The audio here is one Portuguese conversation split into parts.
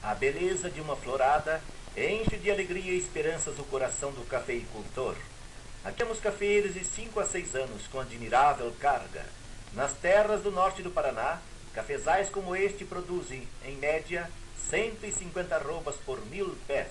A beleza de uma florada enche de alegria e esperanças o coração do cafeicultor. Aqui temos cafeeiros de 5 a 6 anos com admirável carga. Nas terras do norte do Paraná, cafezais como este produzem, em média, 150 arrobas por 1000 pés.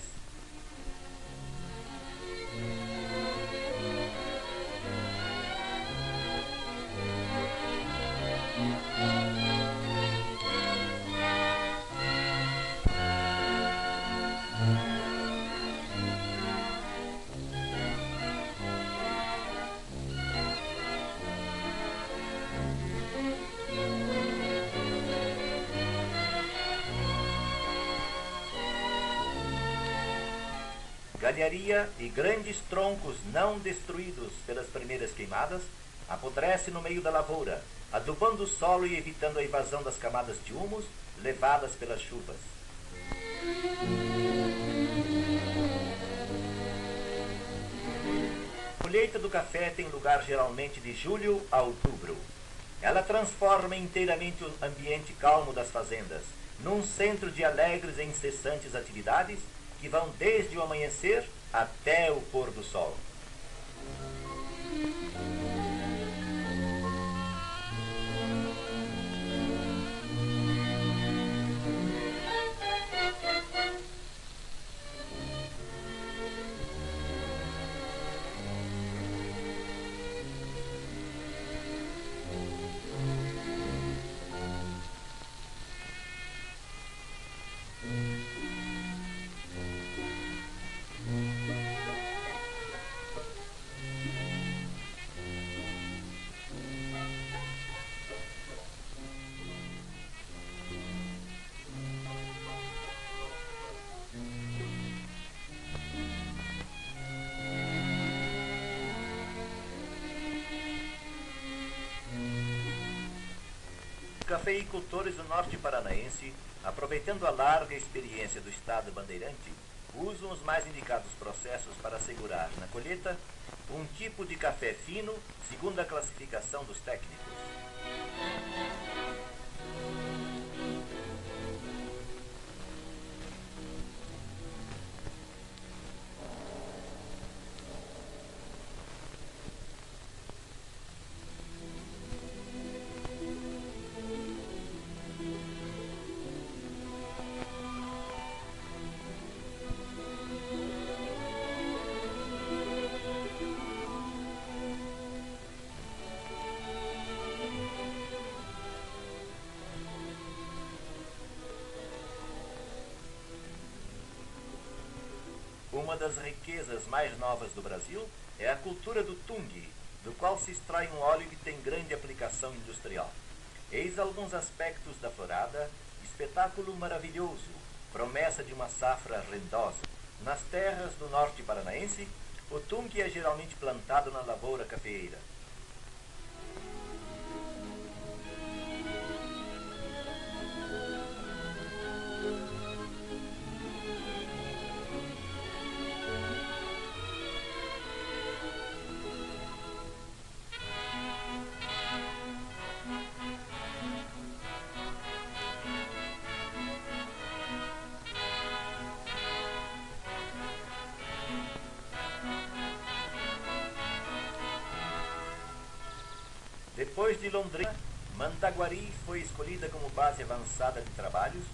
Galharia e grandes troncos não destruídos pelas primeiras queimadas apodrecem no meio da lavoura, adubando o solo e evitando a invasão das camadas de humus levadas pelas chuvas. A colheita do café tem lugar geralmente de julho a outubro. Ela transforma inteiramente o ambiente calmo das fazendas num centro de alegres e incessantes atividades que vão desde o amanhecer até o pôr do sol. Cafeicultores do norte paranaense, aproveitando a larga experiência do estado bandeirante, usam os mais indicados processos para assegurar, na colheita, um tipo de café fino, segundo a classificação dos técnicos. Uma das riquezas mais novas do Brasil é a cultura do tung, do qual se extrai um óleo que tem grande aplicação industrial. Eis alguns aspectos da florada, espetáculo maravilhoso, promessa de uma safra rendosa. Nas terras do norte paranaense, o tung é geralmente plantado na lavoura cafeeira. Depois de Londrina, Mandaguari foi escolhida como base avançada de trabalhos,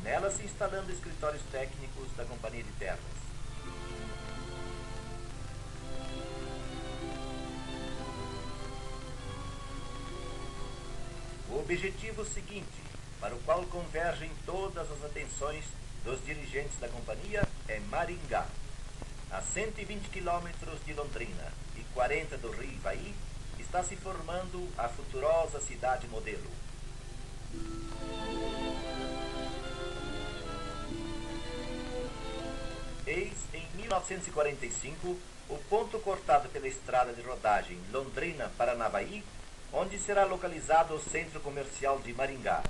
nela se instalando escritórios técnicos da Companhia de Terras. O objetivo seguinte, para o qual convergem todas as atenções dos dirigentes da companhia, é Maringá. A 120 quilômetros de Londrina e 40 do rio Ivaí, está se formando a futurosa cidade modelo. Eis, em 1945, o ponto cortado pela estrada de rodagem Londrina-Paranavaí, onde será localizado o centro comercial de Maringá.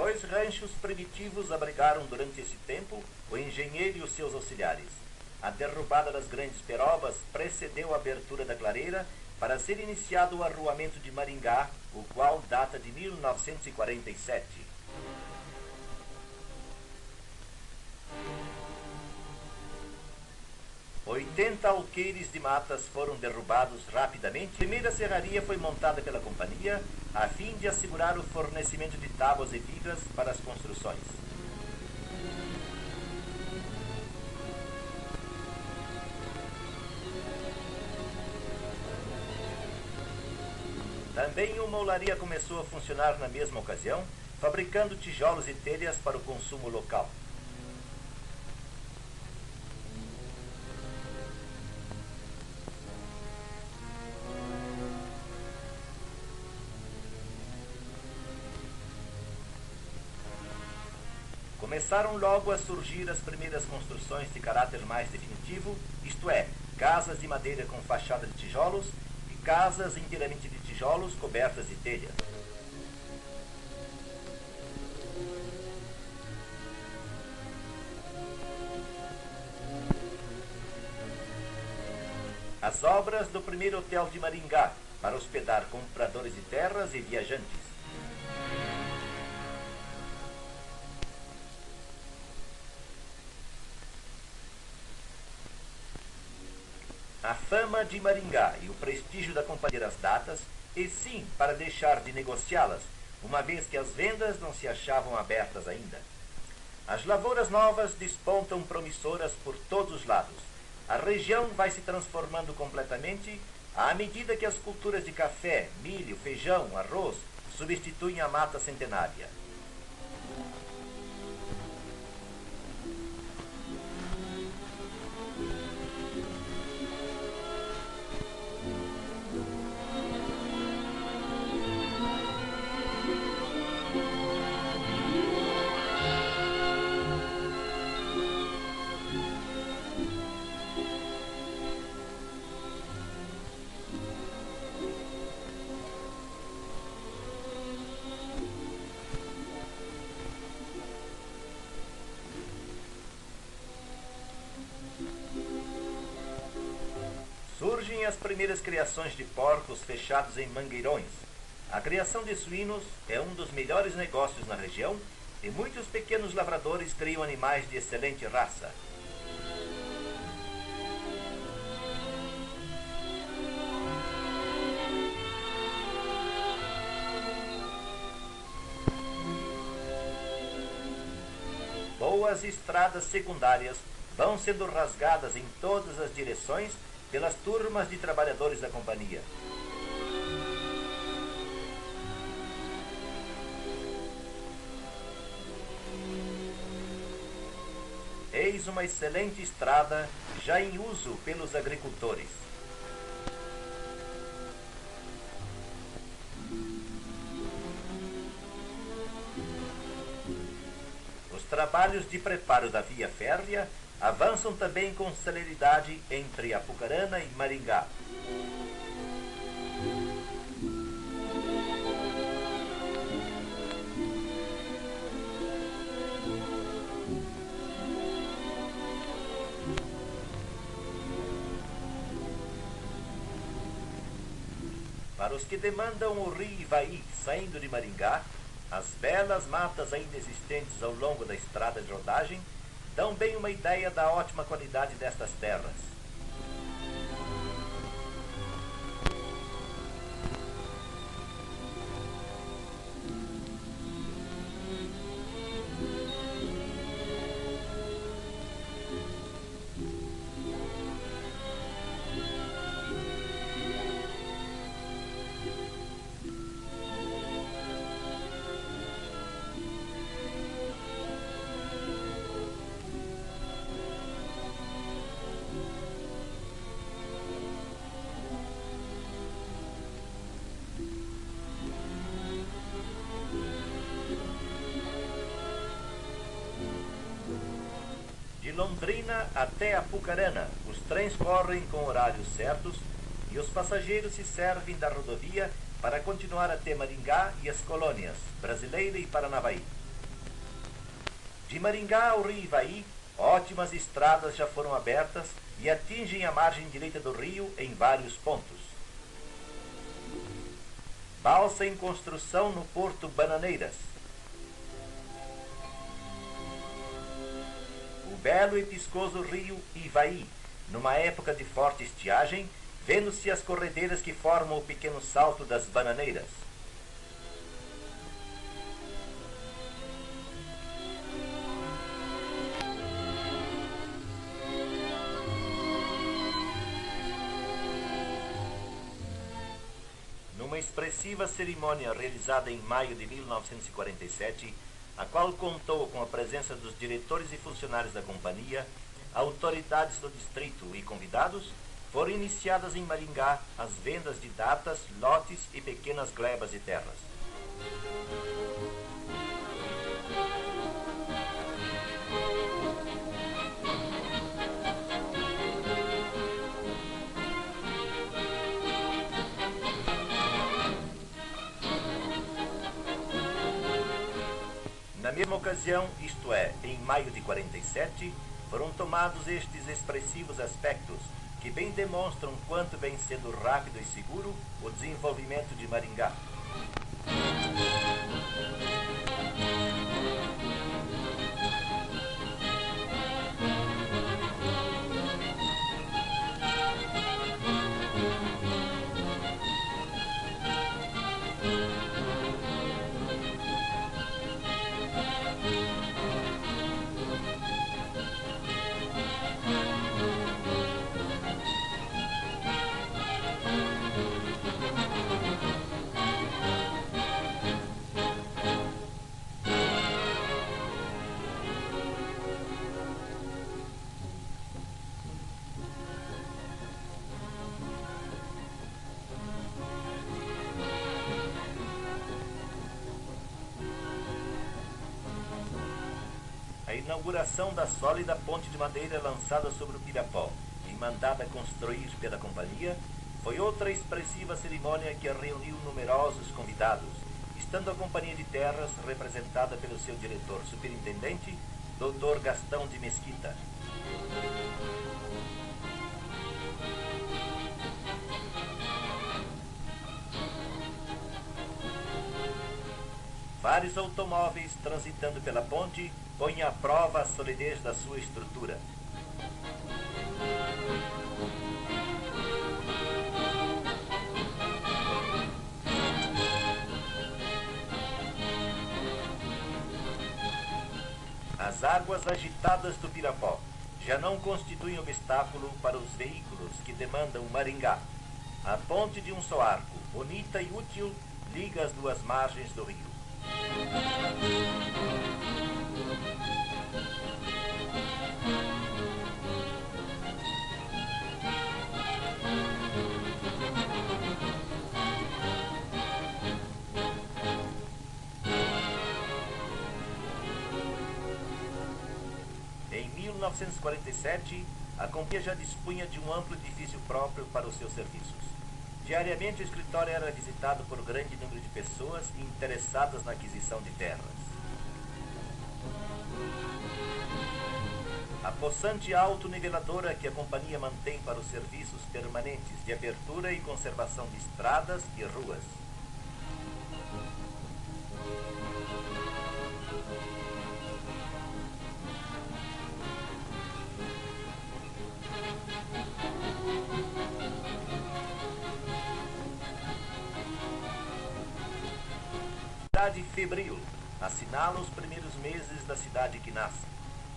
2 ranchos primitivos abrigaram durante esse tempo o engenheiro e os seus auxiliares. A derrubada das grandes perobas precedeu a abertura da clareira para ser iniciado o arruamento de Maringá, o qual data de 1947. Oitenta alqueires de matas foram derrubados rapidamente. A primeira serraria foi montada pela companhia a fim de assegurar o fornecimento de tábuas e vigas para as construções. Também uma olaria começou a funcionar na mesma ocasião, fabricando tijolos e telhas para o consumo local. Começaram logo a surgir as primeiras construções de caráter mais definitivo, isto é, casas de madeira com fachada de tijolos e casas inteiramente de tijolos cobertas de telha. As obras do primeiro hotel de Maringá, para hospedar compradores de terras e viajantes. A fama de Maringá e o prestígio da companhia das datas, e sim para deixar de negociá-las, uma vez que as vendas não se achavam abertas ainda. As lavouras novas despontam promissoras por todos os lados. A região vai se transformando completamente à medida que as culturas de café, milho, feijão, arroz substituem a mata centenária. Surgem as primeiras criações de porcos fechados em mangueirões. A criação de suínos é um dos melhores negócios na região e muitos pequenos lavradores criam animais de excelente raça. Boas estradas secundárias vão sendo rasgadas em todas as direções pelas turmas de trabalhadores da companhia. Eis uma excelente estrada já em uso pelos agricultores. Os trabalhos de preparo da via férrea avançam também com celeridade entre Apucarana e Maringá. Para os que demandam o rio Ivaí saindo de Maringá, as belas matas ainda existentes ao longo da estrada de rodagem dão bem uma ideia da ótima qualidade destas terras. De Londrina até Apucarana, os trens correm com horários certos e os passageiros se servem da rodovia para continuar até Maringá e as colônias Brasileira e Paranavaí. De Maringá ao rio Ivaí, ótimas estradas já foram abertas e atingem a margem direita do rio em vários pontos. Balsa em construção no Porto Bananeiras. O belo e piscoso rio Ivaí, numa época de forte estiagem, vendo-se as corredeiras que formam o pequeno salto das Bananeiras. Numa expressiva cerimônia realizada em maio de 1947, a qual contou com a presença dos diretores e funcionários da companhia, autoridades do distrito e convidados, foram iniciadas em Maringá as vendas de datas, lotes e pequenas glebas de terras. Na mesma ocasião, isto é, em maio de 47, foram tomados estes expressivos aspectos, que bem demonstram quanto vem sendo rápido e seguro o desenvolvimento de Maringá. A inauguração da sólida ponte de madeira lançada sobre o Pirapó e mandada construir pela companhia foi outra expressiva cerimônia que reuniu numerosos convidados, estando a Companhia de Terras representada pelo seu diretor superintendente, Dr. Gastão de Mesquita. Vários automóveis transitando pela ponte põem à prova a solidez da sua estrutura. As águas agitadas do Pirapó já não constituem obstáculo para os veículos que demandam Maringá. A ponte de um só arco, bonita e útil, liga as duas margens do rio. Em 1947, a companhia já dispunha de um amplo edifício próprio para os seus serviços. Diariamente o escritório era visitado por grande número de pessoas interessadas na aquisição de terras. A possante autoniveladora que a companhia mantém para os serviços permanentes de abertura e conservação de estradas e ruas. Cidade febril, assinala os primeiros meses da cidade que nasce.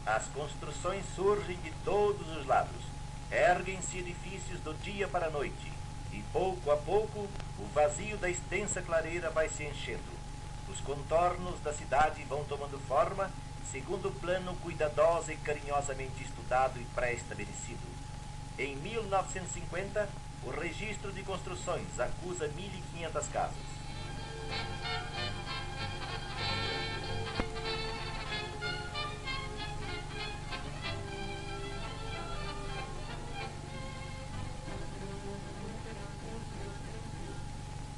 As construções surgem de todos os lados, erguem-se edifícios do dia para a noite, e pouco a pouco o vazio da extensa clareira vai se enchendo. Os contornos da cidade vão tomando forma, segundo o plano cuidadoso e carinhosamente estudado e pré-estabelecido. Em 1950, o registro de construções acusa 1.500 casas.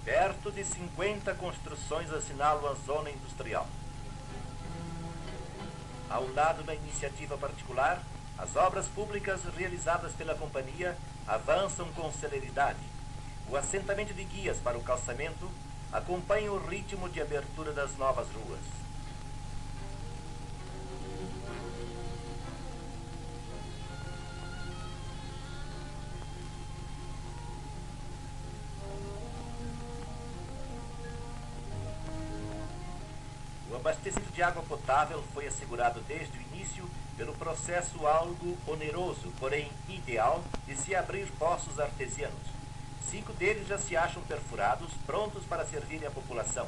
Perto de 50 construções assinalam a zona industrial. Ao lado da iniciativa particular, as obras públicas realizadas pela companhia avançam com celeridade. O assentamento de guias para o calçamento acompanha o ritmo de abertura das novas ruas. O abastecimento de água potável foi assegurado desde o início pelo processo algo oneroso, porém ideal, de se abrir poços artesianos. 5 deles já se acham perfurados, prontos para servirem à população.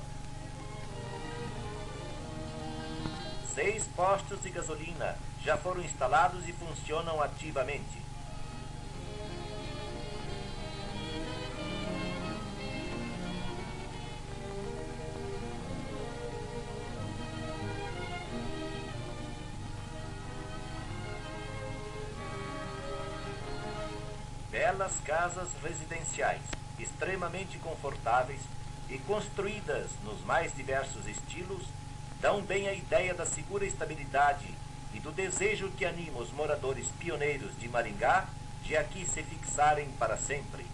6 postos de gasolina já foram instalados e funcionam ativamente. Belas casas residenciais, extremamente confortáveis e construídas nos mais diversos estilos, dão bem a ideia da segura estabilidade e do desejo que anima os moradores pioneiros de Maringá de aqui se fixarem para sempre.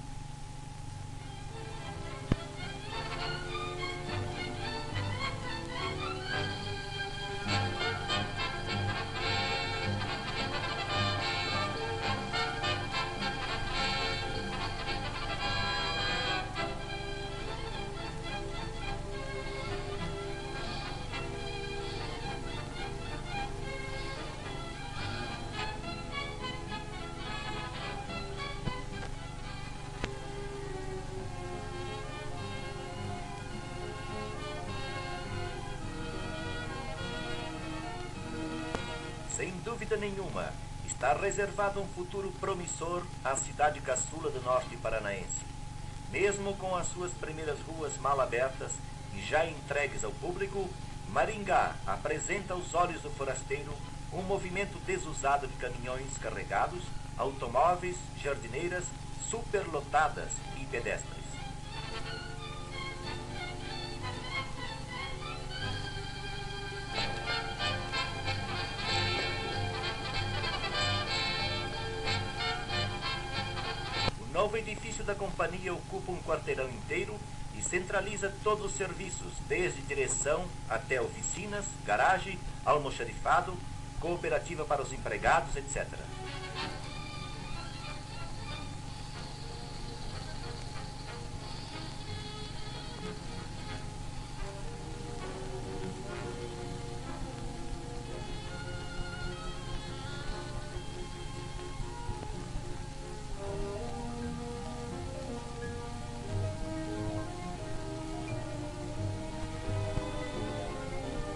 Sem dúvida nenhuma, está reservado um futuro promissor à cidade caçula do norte paranaense. Mesmo com as suas primeiras ruas mal abertas e já entregues ao público, Maringá apresenta aos olhos do forasteiro um movimento desusado de caminhões carregados, automóveis, jardineiras, superlotadas e pedestres. O novo edifício da companhia ocupa um quarteirão inteiro e centraliza todos os serviços, desde direção até oficinas, garagem, almoxarifado, cooperativa para os empregados, etc.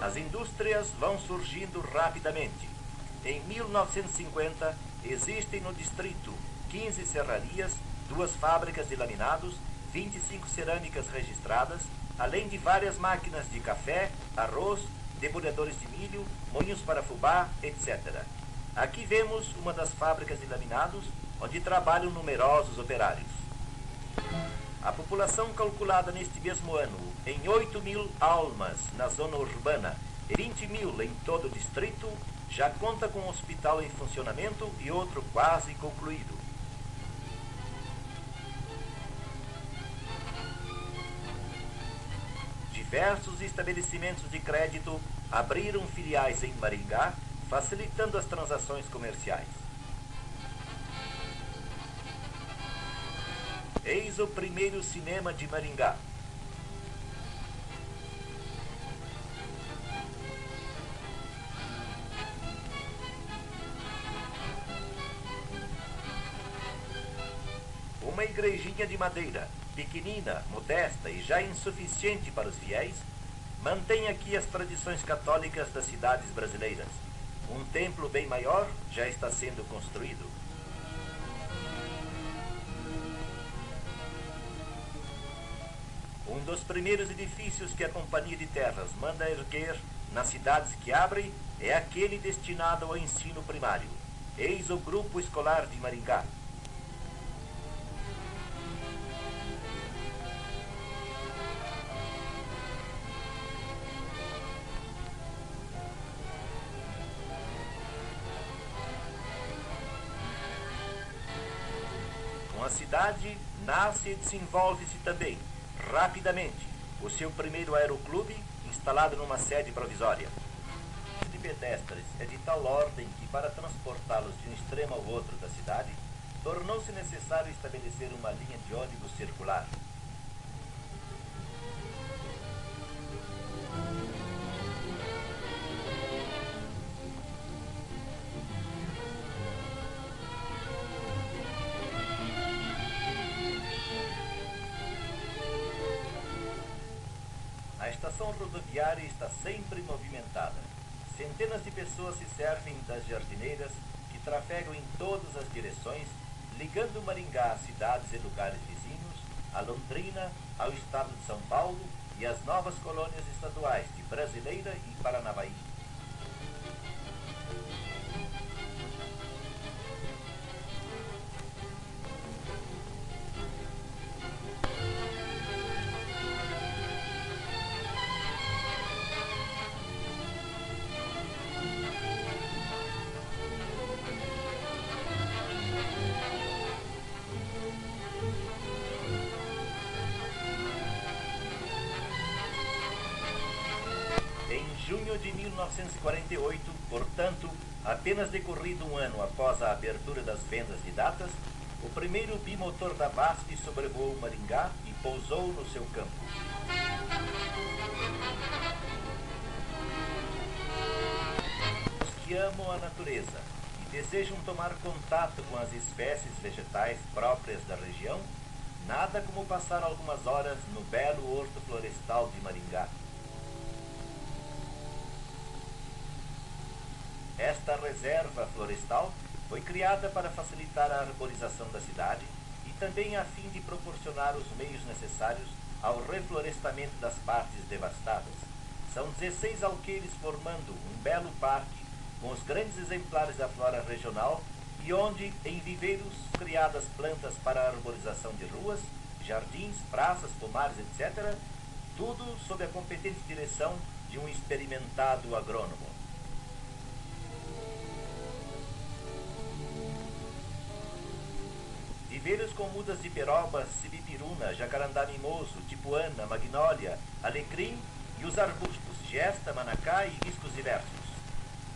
As indústrias vão surgindo rapidamente. Em 1950, existem no distrito 15 serrarias, 2 fábricas de laminados, 25 cerâmicas registradas, além de várias máquinas de café, arroz, debulhadores de milho, moinhos para fubá, etc. Aqui vemos uma das fábricas de laminados, onde trabalham numerosos operários. A população calculada neste mesmo ano em 8.000 almas na zona urbana e 20.000 em todo o distrito, já conta com um hospital em funcionamento e outro quase concluído. Diversos estabelecimentos de crédito abriram filiais em Maringá, facilitando as transações comerciais. Eis o primeiro cinema de Maringá. Uma igrejinha de madeira, pequenina, modesta e já insuficiente para os fiéis, mantém aqui as tradições católicas das cidades brasileiras. Um templo bem maior já está sendo construído. Um dos primeiros edifícios que a Companhia de Terras manda erguer nas cidades que abre é aquele destinado ao ensino primário. Eis o Grupo Escolar de Maringá. cidade nasce e desenvolve-se também, rapidamente, o seu primeiro aeroclube, instalado numa sede provisória. De pedestres é de tal ordem que, para transportá-los de um extremo ao outro da cidade, tornou-se necessário estabelecer uma linha de ônibus circular. A estação rodoviária está sempre movimentada. Centenas de pessoas se servem das jardineiras que trafegam em todas as direções, ligando Maringá a cidades e lugares vizinhos, a Londrina, ao estado de São Paulo e às novas colônias estaduais de Brasileira e Paranavaí. Em junho de 1948, portanto, apenas decorrido um ano após a abertura das vendas de datas, o primeiro bimotor da BASF sobrevoou Maringá e pousou no seu campo. Os que amam a natureza e desejam tomar contato com as espécies vegetais próprias da região, nada como passar algumas horas no belo horto florestal de Maringá. Esta reserva florestal foi criada para facilitar a arborização da cidade e também a fim de proporcionar os meios necessários ao reflorestamento das partes devastadas. São 16 alqueires formando um belo parque com os grandes exemplares da flora regional e onde, em viveiros, criadas plantas para a arborização de ruas, jardins, praças, pomares, etc., tudo sob a competente direção de um experimentado agrônomo. Viveiros com mudas de peroba, sibipiruna, jacarandá mimoso, tipuana, magnólia, alecrim e os arbustos, gesta, manacá e riscos diversos.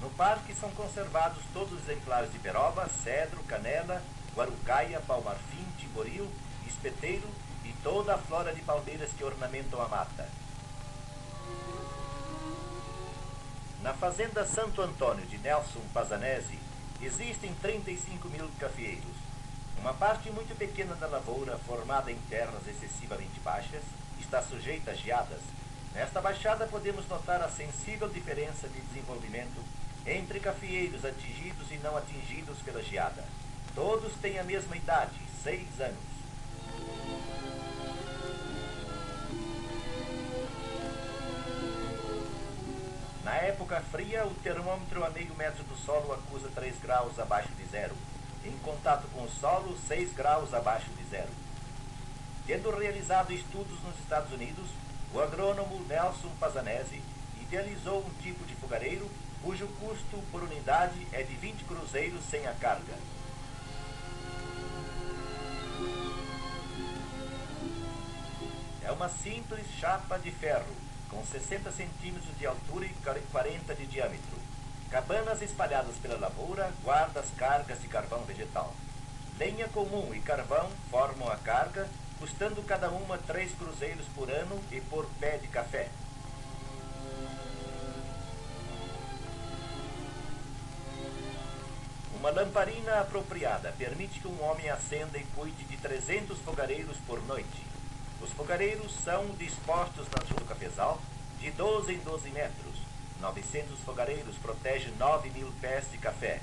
No parque são conservados todos os exemplares de peroba, cedro, canela, guarucaia, palmarfim, timboril, espeteiro e toda a flora de palmeiras que ornamentam a mata. Na fazenda Santo Antônio de Nelson Pazanese existem 35 mil cafeeiros. Uma parte muito pequena da lavoura, formada em terras excessivamente baixas, está sujeita a geadas. Nesta baixada podemos notar a sensível diferença de desenvolvimento entre cafeeiros atingidos e não atingidos pela geada. Todos têm a mesma idade, 6 anos. Na época fria, o termômetro a meio metro do solo acusa 3 graus abaixo de zero. Em contato com o solo, 6 graus abaixo de zero. Tendo realizado estudos nos Estados Unidos, o agrônomo Nelson Pazanese idealizou um tipo de fogareiro cujo custo por unidade é de 20 cruzeiros sem a carga. É uma simples chapa de ferro, com 60 centímetros de altura e 40 de diâmetro. Cabanas espalhadas pela lavoura guardam as cargas de carvão vegetal. Lenha comum e carvão formam a carga, custando cada uma 3 cruzeiros por ano e por pé de café. Uma lamparina apropriada permite que um homem acenda e cuide de 300 fogareiros por noite. Os fogareiros são dispostos na sul do cafezal de 12 em 12 metros. 900 fogareiros protegem 9.000 pés de café.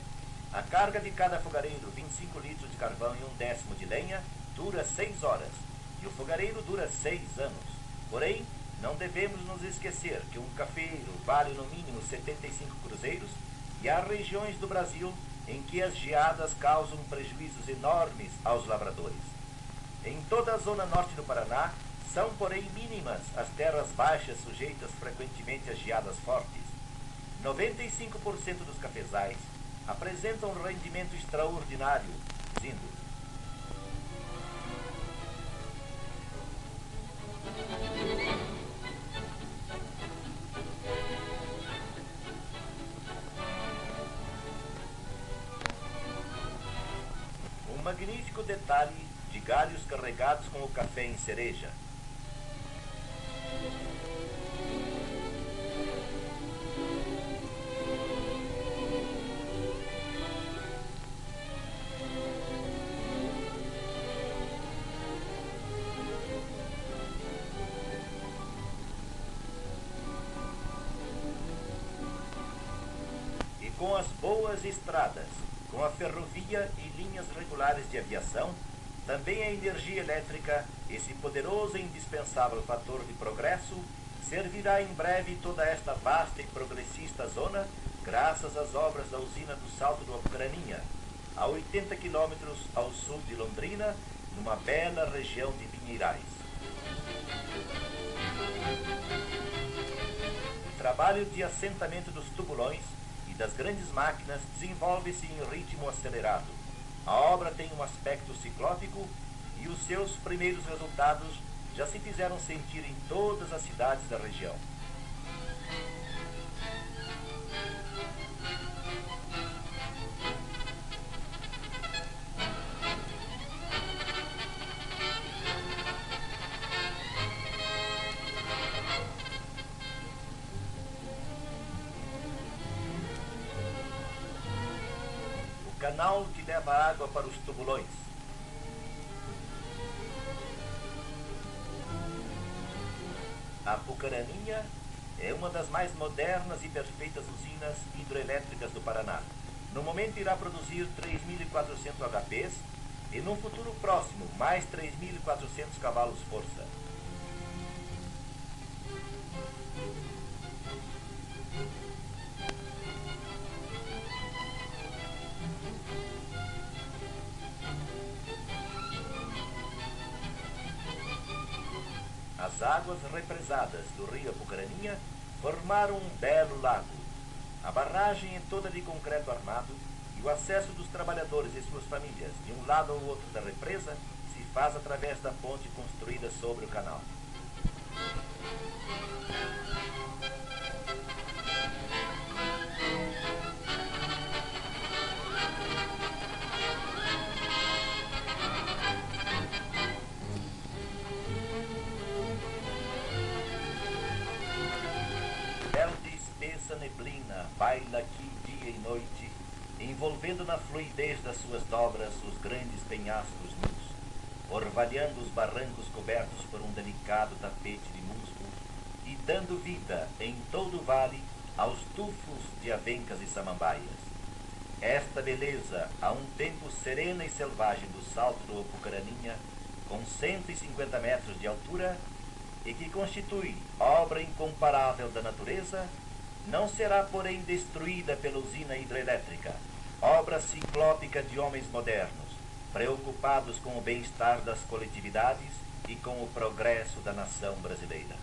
A carga de cada fogareiro, 25 litros de carvão e 1/10 de lenha, dura 6 horas. E o fogareiro dura 6 anos. Porém, não devemos nos esquecer que um cafeeiro vale no mínimo 75 cruzeiros e há regiões do Brasil em que as geadas causam prejuízos enormes aos lavradores. Em toda a zona norte do Paraná, são, porém, mínimas as terras baixas sujeitas frequentemente a geadas fortes. 95% dos cafezais apresentam um rendimento extraordinário, dizendo: magnífico detalhe de galhos carregados com o café em cereja. Com as boas estradas, com a ferrovia e linhas regulares de aviação, também a energia elétrica, esse poderoso e indispensável fator de progresso, servirá em breve toda esta vasta e progressista zona, graças às obras da usina do Salto do Apucaraninha, a 80 quilômetros ao sul de Londrina, numa bela região de Pinheirais. O trabalho de assentamento dos tubulões e das grandes máquinas desenvolve-se em ritmo acelerado. A obra tem um aspecto ciclópico e os seus primeiros resultados já se fizeram sentir em todas as cidades da região. Canal que leva água para os tubulões. A Apucaraninha é uma das mais modernas e perfeitas usinas hidroelétricas do Paraná. No momento irá produzir 3.400 HPs e no futuro próximo mais 3.400 cavalos-força. As águas represadas do rio Apucaraninha formaram um belo lago. A barragem é toda de concreto armado e o acesso dos trabalhadores e suas famílias de um lado ao outro da represa se faz através da ponte construída sobre o canal. Essa neblina baila aqui dia e noite, envolvendo na fluidez das suas dobras os grandes penhascos nus, orvalhando os barrancos cobertos por um delicado tapete de musgo e dando vida em todo o vale aos tufos de avencas e samambaias. Esta beleza, a um tempo serena e selvagem do Salto do Apucaraninha, com 150 metros de altura, e que constitui obra incomparável da natureza, não será, porém, destruída pela usina hidrelétrica, obra ciclópica de homens modernos, preocupados com o bem-estar das coletividades e com o progresso da nação brasileira.